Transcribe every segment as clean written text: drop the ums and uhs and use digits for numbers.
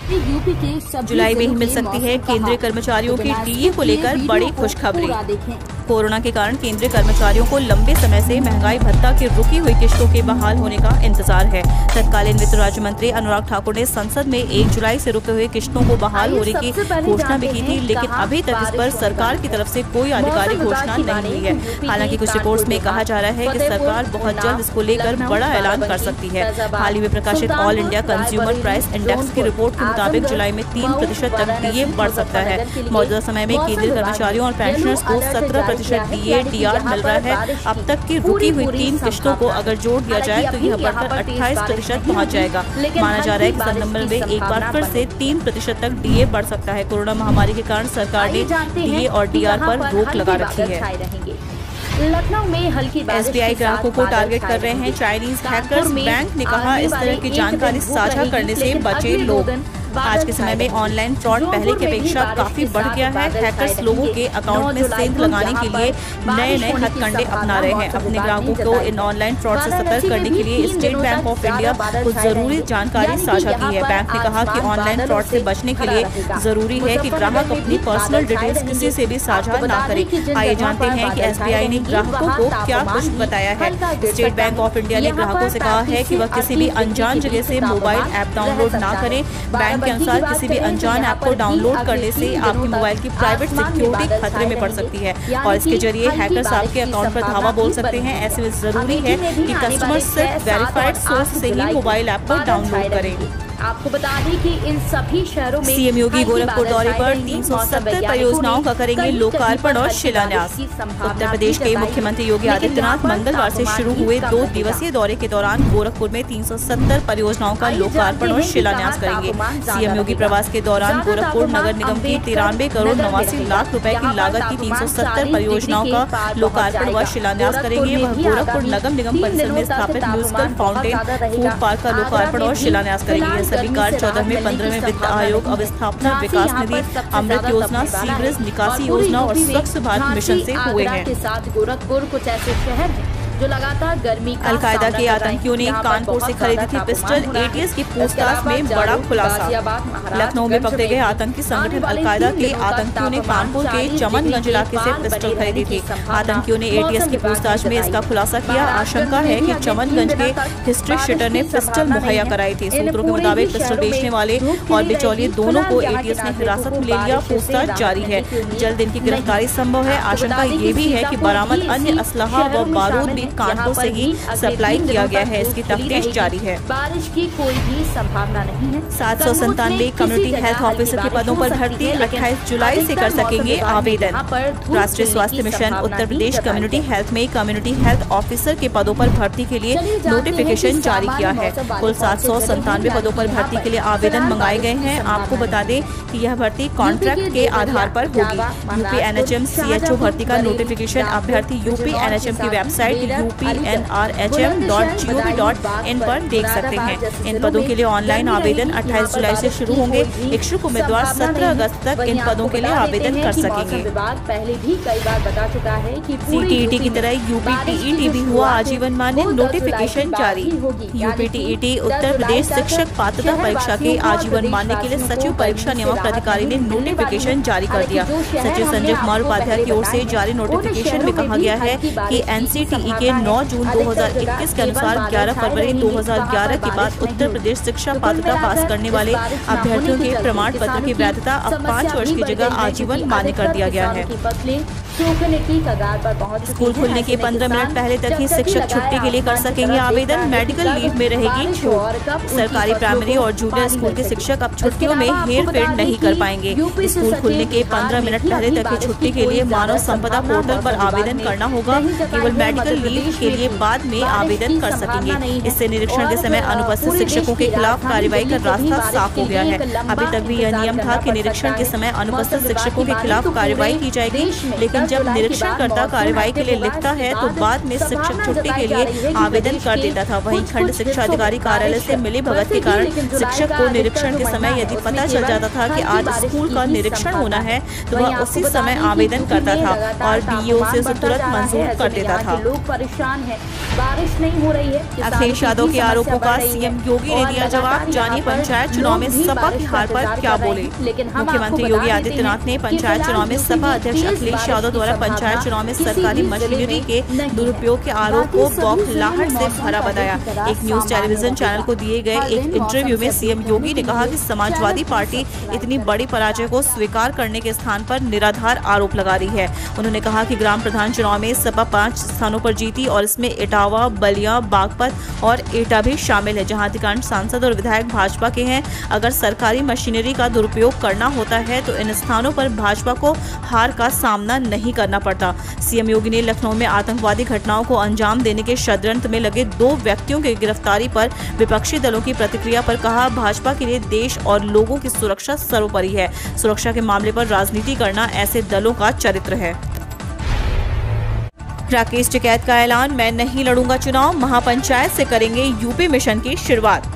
UP के जुलाई में ही मिल सकती है केंद्रीय कर्मचारियों के डीए को लेकर बड़ी खुशखबरी। कोरोना के कारण केंद्रीय कर्मचारियों को लंबे समय से महंगाई भत्ता की रुकी हुई किश्तों के बहाल होने का इंतजार है। तत्कालीन वित्त राज्य मंत्री अनुराग ठाकुर ने संसद में 1 जुलाई से रुके हुए किश्तों को बहाल होने की घोषणा भी की थी, लेकिन अभी तक इस पर सरकार की तरफ से कोई आधिकारिक घोषणा नहीं हुई है। हालांकि कुछ रिपोर्ट्स में कहा जा रहा है कि सरकार बहुत जल्द इसको लेकर बड़ा ऐलान कर सकती है। हाल ही में प्रकाशित all India consumer price index की रिपोर्ट के मुताबिक जुलाई में 3% तक डीए बढ़ सकता है। मौजूदा समय में केंद्रीय कर्मचारियों और पेंशनर्स को 17% डीए डीआर मिल रहा है। अब तक की रुकी हुई 3 किश्तों को अगर जोड़ दिया जाए तो यह बढ़कर 28% पहुँच जाएगा। माना जा रहा है कि सितंबर में एक बार फिर से 3% तक डीए बढ़ सकता है। कोरोना महामारी के कारण सरकार ने डीए और डीआर पर रोक लगा रखी है। लखनऊ में हल्की एसबीआई ग्राहकों को टारगेट कर रहे हैं चाइनीज हैकर्स। बैंक ने कहा इस तरह की जानकारी साझा करने से बचे लोग। आज के समय में ऑनलाइन फ्रॉड पहले की अपेक्षा काफी बढ़ गया है। हैकर्स लोगों के अकाउंट में सेंध लगाने के लिए नए हथकंडे अपना रहे हैं। अपने ग्राहकों को इन ऑनलाइन फ्रॉड से सतर्क करने के लिए स्टेट बैंक ऑफ इंडिया को जरूरी जानकारी साझा की है। बैंक ने कहा कि ऑनलाइन फ्रॉड से बचने के लिए जरूरी है कि ग्राहक अपनी पर्सनल डिटेल्स किसी से भी साझा न करे। आइए जानते हैं कि एसबीआई ने ग्राहकों को क्या कुछ बताया है। स्टेट बैंक ऑफ इंडिया ने ग्राहकों से कहा है कि वह किसी भी अनजान जगह से मोबाइल ऐप डाउनलोड न करें। बैंक के अनुसार किसी भी अनजान ऐप को डाउनलोड करने से आपकी मोबाइल की प्राइवेट सिक्योरिटी खतरे में पड़ सकती है और इसके जरिए हैकर्स आपके अकाउंट पर धावा बोल सकते हैं। ऐसे में जरूरी है कि कस्टमर सिर्फ वेरीफाइड सोर्स से ही मोबाइल ऐप को डाउनलोड करें। आपको बता दें कि इन सभी शहरों में सीएम योगी गोरखपुर दौरे पर 370 परियोजनाओं का करेंगे लोकार्पण और शिलान्यास। उत्तर प्रदेश के मुख्यमंत्री योगी आदित्यनाथ मंगलवार से शुरू हुए 2 दिवसीय दौरे के दौरान गोरखपुर में 370 परियोजनाओं का लोकार्पण और शिलान्यास करेंगे। सीएम योगी प्रवास के दौरान गोरखपुर नगर निगम की 93 करोड़ 89 लाख रुपए की लागत की 370 परियोजनाओं का लोकार्पण व शिलान्यास करेंगे। वह गोरखपुर नगर निगम परिसर में स्थापित म्यूजिकल फाउंटेन, फूड पार्क का लोकार्पण और शिलान्यास करेंगे। सभी कार्य 14वें 15वें वित्त आयोग, अवस्थापना विकास निधि, अमृत योजना, सीवरेज निकासी योजना और स्वच्छ भारत मिशन से हुए हैं। के साथ गोरखपुर कुछ ऐसे शहर हैं जो लगातार गर्मी का अलकायदा के आतंकियों ने कानपुर से खरीदी थी पिस्टल। एटीएस की पूछताछ में बड़ा खुलासा। लखनऊ में पकड़े गए आतंकी संगठन अलकायदा के आतंकियों ने कानपुर के चमनगंज इलाके से पिस्टल खरीदी थी। आतंकियों ने एटीएस की पूछताछ में इसका खुलासा किया। आशंका है कि चमनगंज के हिस्ट्री शीटर ने पिस्टल मुहैया कराई थी। सूत्रों के मुताबिक पिस्टल बेचने वाले और बिचौलिए दोनों को एटीएस ने हिरासत में ले लिया। पूछताछ जारी है। जल्द इनकी गिरफ्तारी संभव है। आशंका ये भी है कि बरामद अन्य असलहा व बारूद भी कानपुर से ही सप्लाई किया गया है। इसकी तफ्तीश जारी है। बारिश की कोई भी संभावना नहीं है। 797 कम्युनिटी हेल्थ ऑफिसर के पदों पर भर्ती 28 जुलाई से कर सकेंगे आवेदन। राष्ट्रीय स्वास्थ्य mission Uttar Pradesh community health में कम्युनिटी हेल्थ ऑफिसर के पदों पर भर्ती के लिए नोटिफिकेशन जारी किया है। कुल 797 पदों पर भर्ती के लिए आवेदन मंगाए गए हैं। आपको बता दें कि यह भर्ती कॉन्ट्रैक्ट के आधार पर होगी। यूपी एनएचएम सीएचओ भर्ती का नोटिफिकेशन अभ्यर्थी यूपी एनएचएम की वेबसाइट upnrhm.gov.in पर देख सकते हैं। इन पदों के लिए ऑनलाइन आवेदन 28 जुलाई से शुरू होंगे। इच्छुक उम्मीदवार 17 अगस्त तक इन पदों के लिए आवेदन कर सकेंगे। पहले भी कई बार बता चुका है कि सीटीईटी की तरह यूपीटीईटी भी हुआ आजीवन मान्य। नोटिफिकेशन जारी। यूपीटीईटी उत्तर प्रदेश शिक्षक पात्रता परीक्षा के आजीवन मान्य के लिए सचिव परीक्षा नियामक प्राधिकारी ने नोटिफिकेशन जारी कर दिया। सचिव संजय कुमार उपाध्याय की ओर से जारी नोटिफिकेशन में कहा गया है कि एनसीटीई के 9 जून 2021 के अनुसार 11 फरवरी 2011 के बाद उत्तर प्रदेश शिक्षा पात्रता पास करने वाले अभ्यर्थियों के प्रमाण पत्र की वैधता अब 5 वर्ष की जगह आजीवन मान्य कर दिया गया है। स्कूल खुलने के 15 मिनट पहले तक ही शिक्षक छुट्टी के लिए कर सकेंगे आवेदन। मेडिकल लीव में रहेगी छूट। सरकारी प्राइमरी और जूनियर स्कूल के शिक्षक अब छुट्टियों में हेरफेर नहीं कर पाएंगे। स्कूल खुलने के 15 मिनट पहले तक की छुट्टी के लिए मानव संपदा पोर्टल पर आवेदन करना होगा। केवल मेडिकल लीव के लिए बाद में आवेदन कर सकेंगे। इससे निरीक्षण के समय अनुपस्थित शिक्षकों के खिलाफ कार्रवाई का रास्ता साफ हो गया है। अभी तक भी यह नियम था कि निरीक्षण के समय अनुपस्थित शिक्षकों के खिलाफ कार्रवाई की जाएगी, लेकिन जब निरीक्षणकर्ता कार्रवाई के लिए लिखता है तो बाद में शिक्षक छुट्टी के लिए आवेदन कर देता था। वहीं खंड शिक्षा अधिकारी कार्यालय से मिली भगत के कारण शिक्षक को निरीक्षण के समय यदि पता चल जाता था कि आज स्कूल का निरीक्षण होना है तो वह उसी समय आवेदन करता था और डीईओ से उसे तुरंत मंजूर कर देता था। लोग परेशान हैं, बारिश नहीं हो रही है। अखिलेश यादव के आरोपों का सीएम योगी ने दिया जवाब। जानिए पंचायत चुनाव में सपा की हार पर क्या बोले। मुख्यमंत्री योगी आदित्यनाथ ने पंचायत चुनाव में सपा अध्यक्ष अखिलेश यादव द्वारा पंचायत चुनाव में सरकारी मशीनरी के दुरुपयोग के आरोप को बौखलाहट से भरा बताया। एक न्यूज टेलीविजन चैनल को दिए गए एक इंटरव्यू में सीएम योगी ने कहा कि समाजवादी पार्टी इतनी बड़ी पराजय को स्वीकार करने के स्थान पर निराधार आरोप लगा रही है। उन्होंने कहा कि ग्राम प्रधान चुनाव में सपा 5 स्थानों पर जीती और इसमें इटावा, बलिया, बागपत और एटा भी शामिल है, जहां अधिकांश सांसद और विधायक भाजपा के हैं। अगर सरकारी मशीनरी का दुरुपयोग करना होता है तो इन स्थानों पर भाजपा को हार का सामना नहीं करना पड़ता। सीएम योगी ने लखनऊ में आतंकवादी घटनाओं को अंजाम देने के षड्यंत्र में लगे 2 व्यक्तियों की गिरफ्तारी पर विपक्षी दलों की प्रतिक्रिया पर कहा, भाजपा के लिए देश और लोगों की सुरक्षा सर्वोपरि है। सुरक्षा के मामले पर राजनीति करना ऐसे दलों का चरित्र है। राकेश टिकैत का ऐलान, मैं नहीं लड़ूंगा चुनाव, महापंचायत से करेंगे यूपी मिशन की शुरुआत।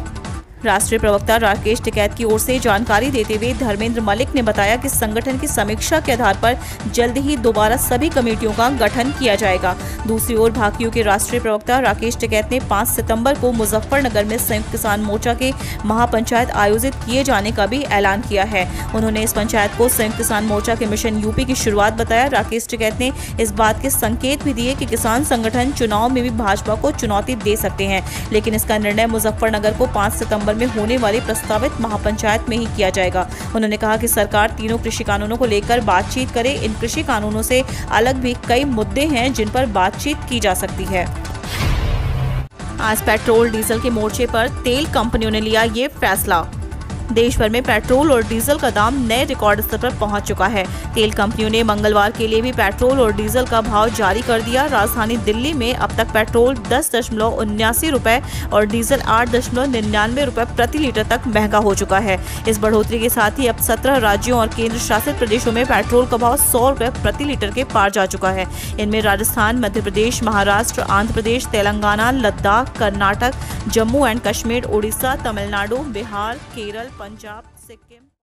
राष्ट्रीय प्रवक्ता राकेश टिकैत की ओर से जानकारी देते हुए धर्मेंद्र मलिक ने बताया कि संगठन की समीक्षा के आधार पर जल्द ही दोबारा सभी कमेटियों का गठन किया जाएगा। दूसरी ओर भाकियू के राष्ट्रीय प्रवक्ता राकेश टिकैत ने 5 सितंबर को मुजफ्फरनगर में संयुक्त किसान मोर्चा के महापंचायत आयोजित किए जाने का भी ऐलान किया है। उन्होंने इस पंचायत को संयुक्त किसान मोर्चा के मिशन यूपी की शुरुआत बताया। राकेश टिकैत ने इस बात के संकेत भी दिए कि किसान संगठन चुनाव में भी भाजपा को चुनौती दे सकते हैं, लेकिन इसका निर्णय मुजफ्फरनगर को 5 सितंबर में होने वाली प्रस्तावित महापंचायत में ही किया जाएगा। उन्होंने कहा कि सरकार तीनों कृषि कानूनों को लेकर बातचीत करे। इन कृषि कानूनों से अलग भी कई मुद्दे हैं जिन पर बातचीत की जा सकती है। आज पेट्रोल डीजल के मोर्चे पर तेल कंपनियों ने लिया ये फैसला। देश भर में पेट्रोल और डीजल का दाम नए रिकॉर्ड स्तर पर पहुंच चुका है। तेल कंपनियों ने मंगलवार के लिए भी पेट्रोल और डीजल का भाव जारी कर दिया। राजधानी दिल्ली में अब तक पेट्रोल 10.79 रुपए और डीजल 8.99 रुपए प्रति लीटर तक महंगा हो चुका है। इस बढ़ोतरी के साथ ही अब 17 राज्यों और केंद्र शासित प्रदेशों में पेट्रोल का भाव 100 रुपए प्रति लीटर के पार जा चुका है। इनमें राजस्थान, मध्य प्रदेश, महाराष्ट्र, आंध्र प्रदेश, तेलंगाना, लद्दाख, कर्नाटक, जम्मू एंड कश्मीर, उड़ीसा, तमिलनाडु, बिहार, केरल, पंजाब, सिक्किम